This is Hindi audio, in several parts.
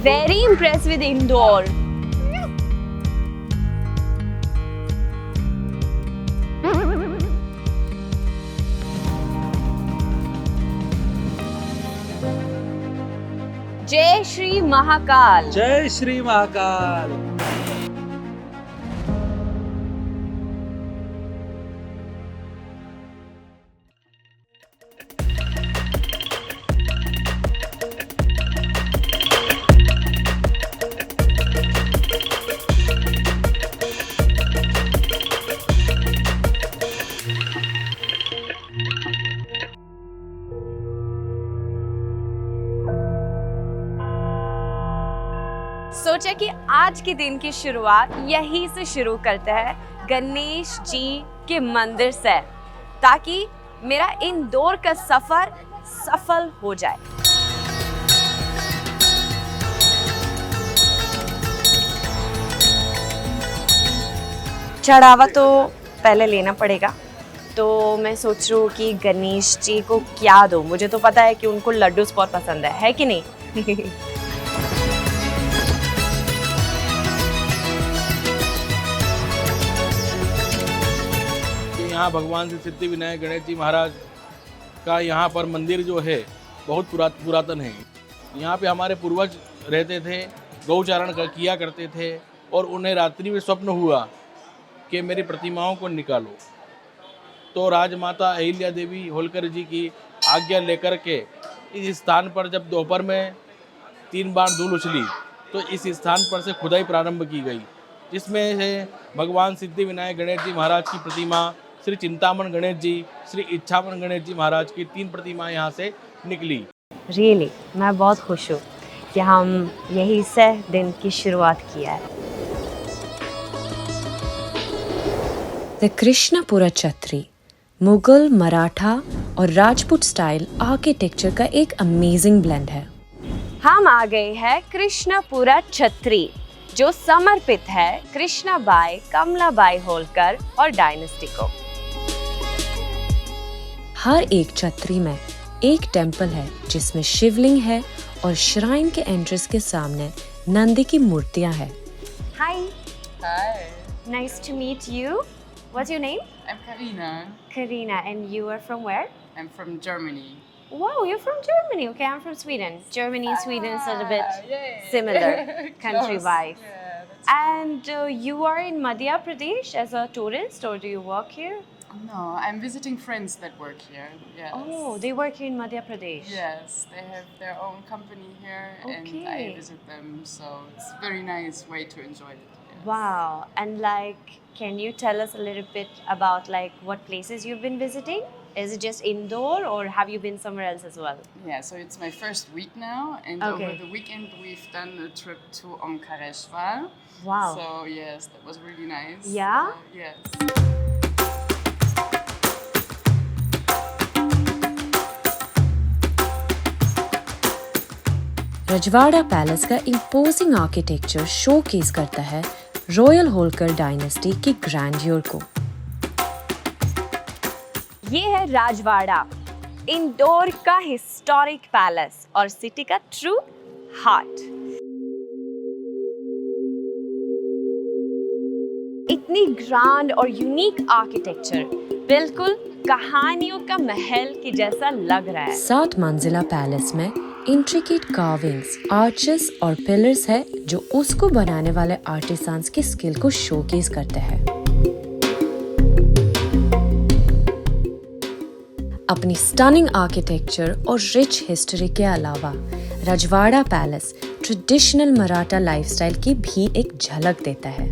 very impressed with Indore. जय श्री महाकाल. जय श्री महाकाल. सोचा कि आज के दिन की शुरुआत यहीं से शुरू करते हैं, गणेश जी के मंदिर से, ताकि मेरा इंदौर का सफर सफल हो जाए. चढ़ावा तो पहले लेना पड़ेगा, तो मैं सोच रही हूँ कि गणेश जी को क्या दूँ. मुझे तो पता है कि उनको लड्डू बहुत पसंद है कि नहीं? यहाँ भगवान श्री सिद्धि विनायक गणेश जी महाराज का यहाँ पर मंदिर जो है बहुत पुरातन है. यहाँ पे हमारे पूर्वज रहते थे, गौचारण किया करते थे, और उन्हें रात्रि में स्वप्न हुआ कि मेरी प्रतिमाओं को निकालो. तो राजमाता अहिल्या देवी होलकर जी की आज्ञा लेकर के इस स्थान पर जब दोपहर में 3 बार धूल उछली, तो इस स्थान पर से खुदाई प्रारंभ की गई, जिसमें से भगवान सिद्धि विनायक गणेश जी महाराज की प्रतिमा, श्री चिंतामण गणेश जी, श्री इच्छामण गणेश जी महाराज की 3 प्रतिमाएं यहाँ से निकली. Really, मैं बहुत खुश हूँ कि हम यही से दिन की शुरुआत किया है. द कृष्णपुरा छत्री मुगल, मराठा और राजपूत स्टाइल आर्किटेक्चर का एक अमेजिंग ब्लेंड है. हम आ गए हैं कृष्णपुरा छत्री, जो समर्पित है कृष्णाबाई, कमलाबाई होलकर और डायनेस्टी को. हर एक छत्री में एक टेम्पल है जिसमें शिवलिंग है और श्राइन के एंट्रेंस के सामने नंदी की मूर्तियां हैं. Hi, Hi, nice to meet you. What's your name? I'm Karina. Karina, and you are from where? I'm from Germany. Wow, you're from Germany. Okay, I'm from Sweden. Germany and Sweden is a little bit similar country-wise. Yeah, that's And you are in Madhya Pradesh as a tourist, or do you work here? No, I'm visiting friends that work here. Yes. Oh, they work here in Madhya Pradesh. Yes, they have their own company here, and I Okay. visit them. So it's a very nice way to enjoy it. Yes. Wow. And like, can you tell us a little bit about like what places you've been visiting? Is it just Indore, or have you been somewhere else as well? Yeah, so it's my first week now, and Okay. over the weekend we've done a trip to Omkareshwar. Wow. So yes, that was really nice. Yeah? Yes. Rajwada palace का इम्पोजिंग आर्किटेक्चर शोकेस करता है रॉयल होलकर डायनेस्टी की ग्रैंडियर को. ये है राजवाड़ा, इंदौर का हिस्टोरिक पैलेस और सिटी का ट्रू हार्ट. इतनी ग्रैंड और यूनिक आर्किटेक्चर, बिल्कुल कहानियों का महल की जैसा लग रहा है. 7 मंजिला पैलेस में इंट्रिकेट कार्विंग्स, आर्चेस और पिलर्स है जो उसको बनाने वाले आर्टिसंस की स्किल को शोकेस करते हैं. अपनी स्टनिंग आर्किटेक्चर और रिच हिस्ट्री के अलावा रजवाड़ा पैलेस ट्रेडिशनल मराठा लाइफस्टाइल की भी एक झलक देता है.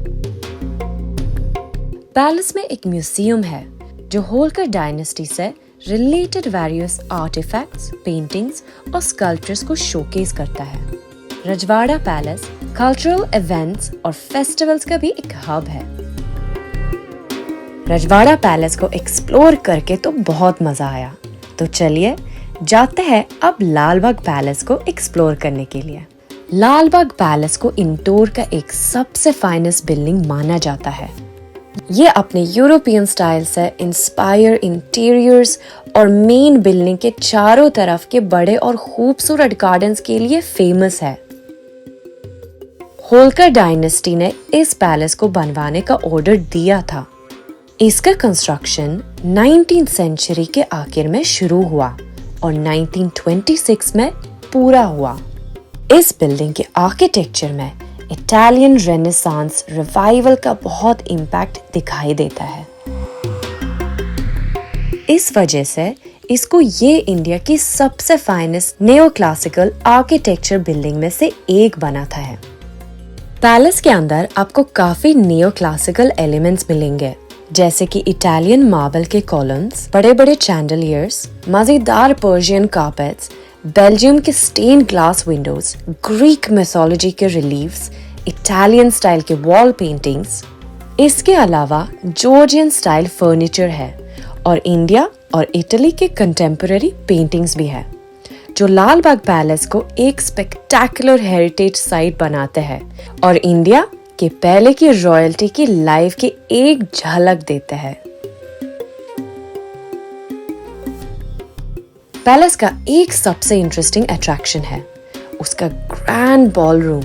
पैलेस में एक म्यूजियम है जो होलकर डायनेस्टी से रिलेटेड वेरियस आर्टिफैक्ट्स, पेंटिंग्स और स्कल्पचर्स को शोकेस करता है. रजवाड़ा पैलेस कल्चरल इवेंट्स और फेस्टिवल्स का भी एक हब है. रजवाड़ा पैलेस को एक्सप्लोर करके तो बहुत मजा आया, तो चलिए जाते हैं अब लालबाग पैलेस को एक्सप्लोर करने के लिए. लालबाग पैलेस को इंदौर का एक सबसे फाइनेस्ट बिल्डिंग माना जाता है. ये अपने यूरोपियन स्टाइल से इंस्पायर इंटीरियर्स और मेन बिल्डिंग के चारों तरफ के बड़े और खूबसूरत गार्डन्स के लिए फेमस है. होलकर डायनेस्टी ने इस पैलेस को बनवाने का ऑर्डर दिया था। इसका कंस्ट्रक्शन 19th सेंचुरी के आखिर में शुरू हुआ और 1926 में पूरा हुआ। इस बिल्डिंग के आर्किटेक्चर में इटालियन रेनेसांस रिवाइवल का बहुत इम्पैक्ट दिखाई देता है। इस वजह से इसको ये इंडिया की सबसे finest neo classical architecture building में से एक बनाता है। पैलेस के अंदर आपको काफी नियो क्लासिकल एलिमेंट्स मिलेंगे, जैसे कि इटालियन मार्बल के कॉलम्स, बड़े बड़े चैंडलियर्स, मजेदार पर्शियन कारपेट्स, बेल्जियम के stain glass windows, Greek mythology के रिलीफ्स, इटालियन स्टाइल के वॉल पेंटिंग्स। इसके अलावा जॉर्जियन स्टाइल फर्नीचर है और इंडिया और इटली के कंटेम्पररी पेंटिंग्स भी है, जो लाल बाग पैलेस को एक स्पेक्टेकुलर हेरिटेज साइट बनाते हैं और इंडिया के पहले की रॉयल्टी की लाइफ की एक झलक देते हैं। पैलेस का एक सबसे इंटरेस्टिंग अट्रैक्शन है उसका ग्रैंड बॉलरूम,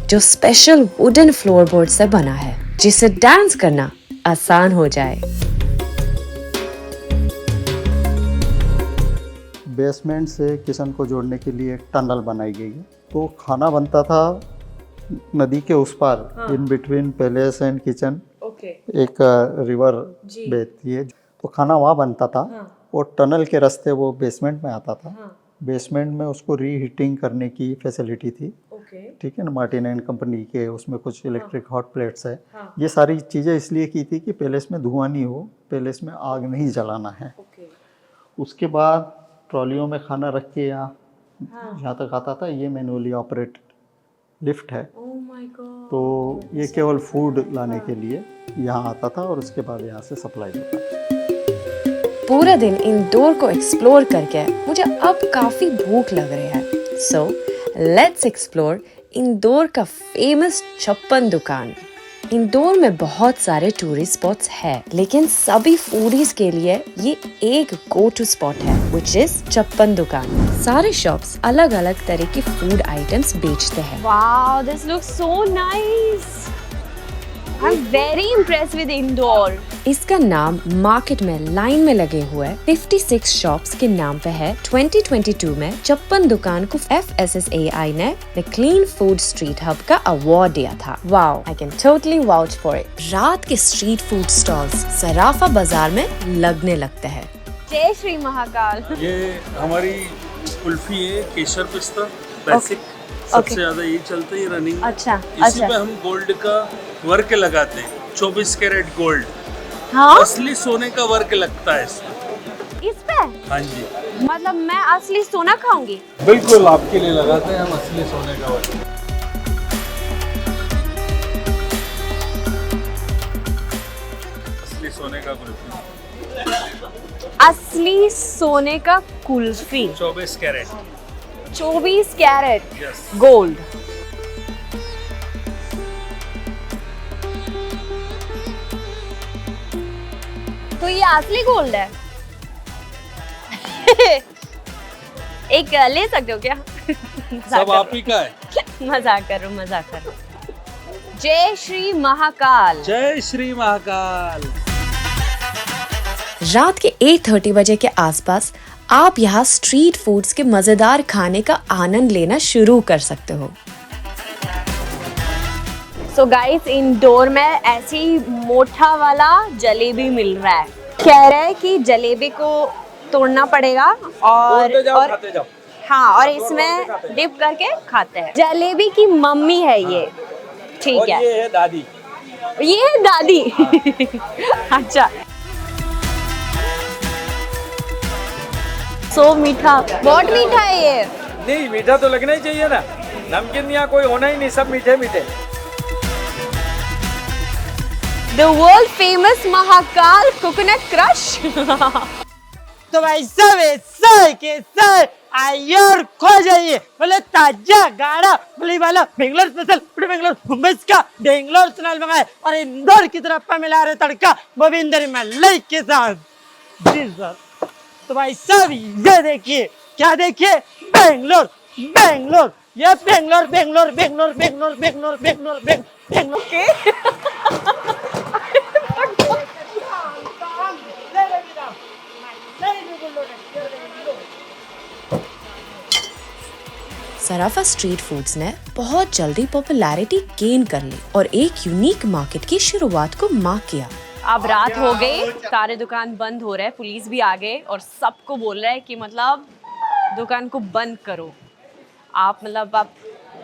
जो स्पेशल वुडन फ्लोरबोर्ड से बना है, जिससे डांस करना आसान हो जाए। बेसमेंट से किचन को जोड़ने के लिए एक टनल बनाई गई है। तो खाना बनता था नदी के उस पार, in between palace and kitchen एक रिवर बहती है, तो खाना वहाँ बनता था और टनल के रास्ते वो बेसमेंट में आता था। बेसमेंट में उसको रीहीटिंग करने की फैसिलिटी थी, ठीक है ना, मार्टिन एंड कंपनी के, उसमें कुछ इलेक्ट्रिक हॉट प्लेट्स है। ये सारी चीज़ें इसलिए की थी कि पैलेस में धुआं नहीं हो, पैलेस में आग नहीं जलाना है। उसके बाद ट्रॉलियों में खाना रख के यहाँ तक आता था। ये मैनुअली ऑपरेटेड लिफ्ट है। तो ये केवल फूड लाने के लिए यहाँ आता था और उसके बाद यहाँ से सप्लाई होता था। पूरा दिन इंदौर को एक्सप्लोर करके मुझे अब काफी भूख लग रही है। सो लेट्स एक्सप्लोर इंदौर का फेमस छप्पन दुकान। इंदौर में बहुत सारे टूरिस्ट स्पॉट्स हैं, लेकिन सभी फूडीज के लिए ये एक गो टू स्पॉट है, which is छप्पन दुकान। सारे शॉप्स अलग अलग तरह के फूड आइटम्स बेचते हैं। Wow, this looks so nice. I'm very impressed with Indore. इसका नाम मार्केट में लाइन में लगे हुए 56 शॉप्स के नाम पे है। 2022 में छप्पन दुकान को FSSAI ने the clean food street hub का अवार्ड दिया था। Wow, I can totally vouch for it. रात के स्ट्रीट फूड स्टॉल्स सराफा बाजार में लगने लगते हैं। जय श्री महाकाल। ये हमारी कुल्फी है, केसर पिस्ता बेसिक, सबसे ज्यादा ये चलता है रनिंग। अच्छा, इसी पे हम गोल्ड का वर्क लगाते हैं, 24 कैरेट गोल्ड। हाँ? असली सोने का वर्क लगता है इसमें। इस पे? हाँ जी, मतलब मैं असली सोना खाऊंगी? बिल्कुल आपके लिए लगाते हैं हम असली सोने का वर्क। असली सोने का कुल्फी। असली सोने का kulfi 24 carat 24 carat yes gold. तो ये असली गोल्ड है। एक ले सकते हो क्या? सब आप ही का है। मजाक कर रहा हूँ, मजाक कर रहा हूँ। जय श्री महाकाल। जय श्री महाकाल। रात के 8:30 बजे के आसपास आप यहाँ स्ट्रीट फूड्स के मजेदार खाने का आनंद लेना शुरू कर सकते हो। सो गाइस, इंदौर में ऐसी मोटा वाला जलेबी मिल रहा है। कह रहे हैं कि जलेबी को तोड़ना पड़ेगा और खाते जाओ। हाँ, और इसमें डिप करके खाते हैं। जलेबी की मम्मी है ये, ठीक है। ये है दादी। ये है दादी। अच्छा, सो मीठा, बहुत मीठा है ये। नहीं, मीठा तो लगना ही चाहिए ना, नमकीन यहाँ कोई होना ही नहीं, सब मीठे मीठे। The world famous Mahakal coconut crush. तो भाई सब ऐसा के सर आइए और खो जाइए, बोले ताजा गाड़ा बोले वाला बेंगलोर स्पेशल, बेंगलोर मुंबई का बेंगलोर स्टाइल मंगाए और इंदौर की तरफ मिला रहे तड़का गोविंदर मलाई के साथ। जी सर। तो भाई सब ये देखिए, क्या देखिए, बेंगलोर बेंगलोर ये बेंगलोर बेंगलोर बेंगलोर बेंगलोर बेंगलोर बेंगलोर बेंगलोर के सराफा स्ट्रीट फूड्स ने बहुत जल्दी पॉपुलैरिटी गेन कर ली और एक यूनिक मार्केट की शुरुआत को मार्क किया। अब रात हो गई, सारे दुकान बंद हो रहे हैं, पुलिस भी आ गए और सबको बोल रहा है कि मतलब दुकान को बंद करो, आप मतलब आप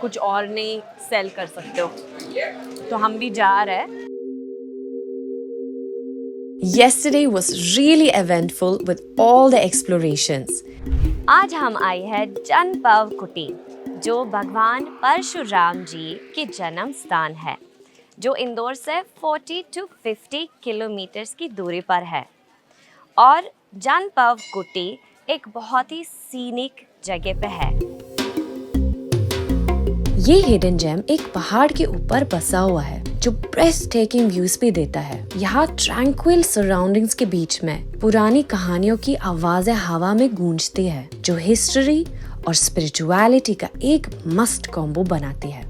कुछ और नहीं सेल कर सकते हो। तो हम भी जा रहे हैं। Yesterday was really eventful with all the explorations. आज हम आए हैं जनपव कुटी, जो भगवान परशुराम जी के जन्म स्थान है, जो इंदौर से 40 to 50 किलोमीटर की दूरी पर है। और जनपव कुटी एक बहुत ही सीनिक जगह पे है। ये हिडन जेम एक पहाड़ के ऊपर बसा हुआ है जो ब्रेथटेकिंग व्यूज भी देता है। यहाँ ट्रैंक्विल सराउंडिंग्स के बीच में पुरानी कहानियों की आवाजें हवा में गूंजती है, जो हिस्ट्री और स्पिरिचुअलिटी का एक मस्त कॉम्बो बनाती है।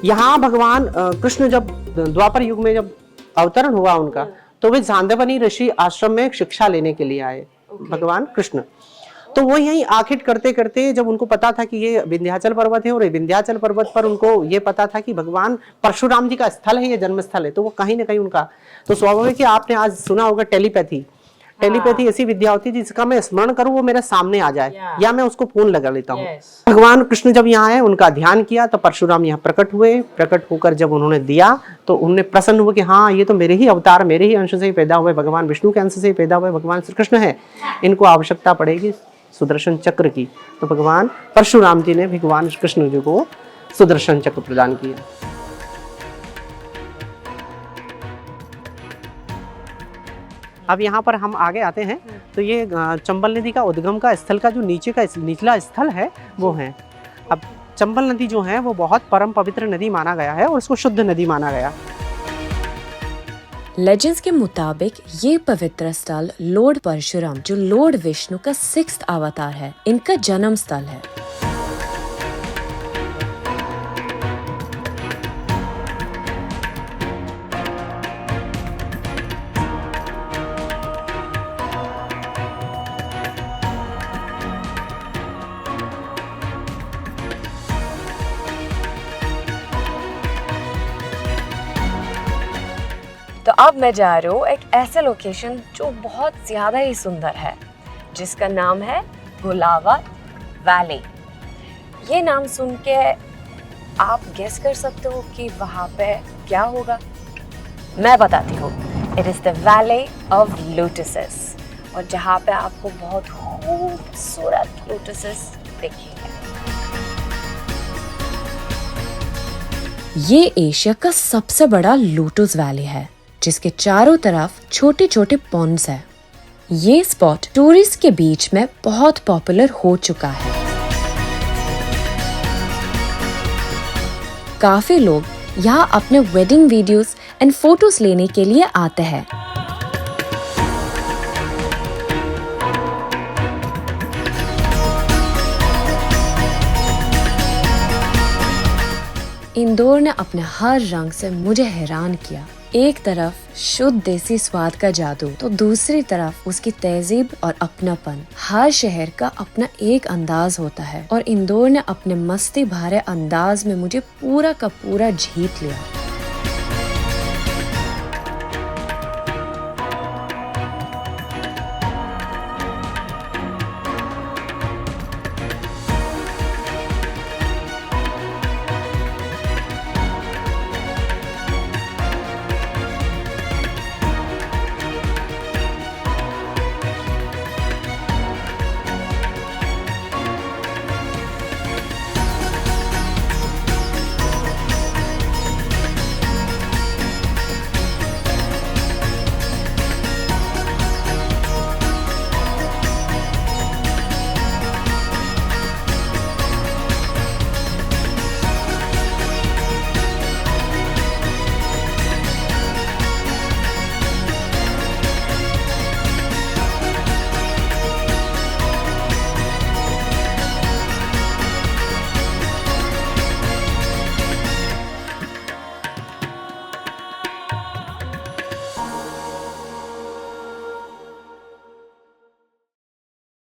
यहाँ भगवान कृष्ण जब द्वापर युग में जब अवतरण हुआ उनका, तो वे सांदीपनि ऋषि आश्रम में शिक्षा लेने के लिए आए। भगवान कृष्ण तो वो यहीं आखिर करते करते जब उनको पता था कि ये विंध्याचल पर्वत है और विंध्याचल पर्वत पर उनको ये पता था कि भगवान परशुराम जी का स्थल है, ये जन्म स्थल है, तो वो कहीं ना कहीं उनका तो स्वाभाविक है। आपने आज सुना होगा टेलीपैथी ऐसी विद्या होती है जिसका मैं स्मरण करूं वो मेरे सामने आ जाए, या मैं उसको फोन लगा लेता हूँ। भगवान कृष्ण जब यहाँ आए, उनका ध्यान किया, तो परशुराम यहाँ प्रकट हुए। प्रकट होकर जब उन्होंने दिया तो उन्हें प्रसन्न हुआ कि हाँ, ये तो मेरे ही अवतार, मेरे ही अंश से ही पैदा हुए, भगवान विष्णु के अंश से ही पैदा हुए भगवान श्री कृष्ण है, इनको आवश्यकता पड़ेगी सुदर्शन चक्र की। तो भगवान परशुराम जी ने भगवान कृष्ण जी को सुदर्शन चक्र प्रदान किया। अब यहाँ पर हम आगे आते हैं तो ये चंबल नदी का उद्गम का स्थल का जो नीचे का निचला स्थल है वो है। अब चंबल नदी जो है वो बहुत परम पवित्र नदी माना गया है और उसको शुद्ध नदी माना गया। लेजेंड्स के मुताबिक ये पवित्र स्थल लॉर्ड परशुराम, जो लॉर्ड विष्णु का 6th अवतार है, इनका जन्म स्थल है। तो अब मैं जा रही हूँ एक ऐसे लोकेशन जो बहुत ज़्यादा ही सुंदर है, जिसका नाम है गुलावत वैली। ये नाम सुन के आप गेस कर सकते हो कि वहाँ पे क्या होगा। मैं बताती हूँ। It is the valley of lotuses, और जहाँ पे आपको बहुत खूबसूरत लोटसेस दिखेंगे। ये एशिया का सबसे बड़ा लोटस वैली है, जिसके चारों तरफ छोटे छोटे पॉन्ड्स हैं। ये स्पॉट टूरिस्ट के बीच में बहुत पॉपुलर हो चुका है। काफी लोग यहाँ अपने वेडिंग वीडियोस एंड फोटोज लेने के लिए आते हैं। इंदौर ने अपने हर रंग से मुझे हैरान किया। एक तरफ शुद्ध देसी स्वाद का जादू, तो दूसरी तरफ उसकी तहजीब और अपनापन। हर शहर का अपना एक अंदाज होता है और इंदौर ने अपने मस्ती भरे अंदाज में मुझे पूरा का पूरा जीत लिया।